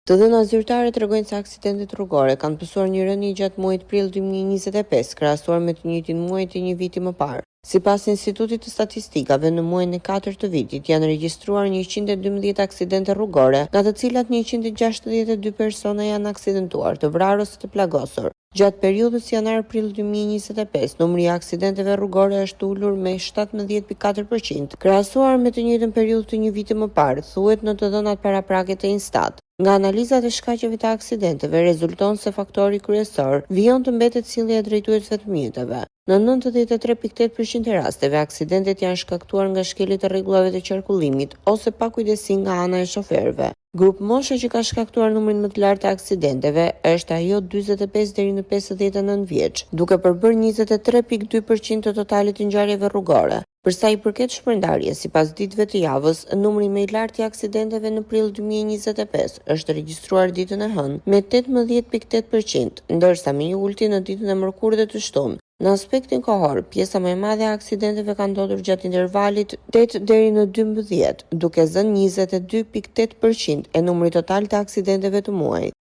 Të dhënat zyrtare tregojnë se aksidentet rrugore kanë pësuar një rënje gjatë muajit prill 2025, krahasuar me të njëjtin muaj të një viti më parë. Sipas Institutit të Statistikave, në muajin e 4 të vitit janë regjistruar 112 aksidente rrugore, nga të cilat 162 persona janë aksidentuar, të vrarë ose të plagosur. Gjatë periudhës janar-prill 2025, numri i aksidenteve rrugore është ulur me 17.4%, krahasuar me të njëjtën periudhë të një viti më parë, thuhet në të dhënat paraprake të Instat. Nga analizat e shkaqeve të aksidenteve, rezulton se faktori kryesor vijon të mbetet sjellja e drejtuesve të mjeteve. Në 93.8% e rasteve, aksidentet janë shkaktuar nga shkeljet e rregullave të qarkullimit ose pakujdesi nga ana e shoferëve. Grup moshe që ka shkaktuar numrin më të lartë të aksidenteve është ajo 45 deri në 59 vjeç, duke përbërë 23.2% të totalit të ngjarjeve rrugore. Për sa i përket shpërndarjes, sipas ditëve të javës, numri më i lartë i aksidenteve në prill 2025 është regjistruar ditën e hënë me 18.8%, ndërsa me një ulje në ditën e mërkurë dhe të shtunë. Në aspektin kohor, pjesa më e madhe e aksidenteve ka ndodhur gjatë intervalit 8 deri në 12, duke zënë 22.8% e numrit total të aksidenteve të muajit.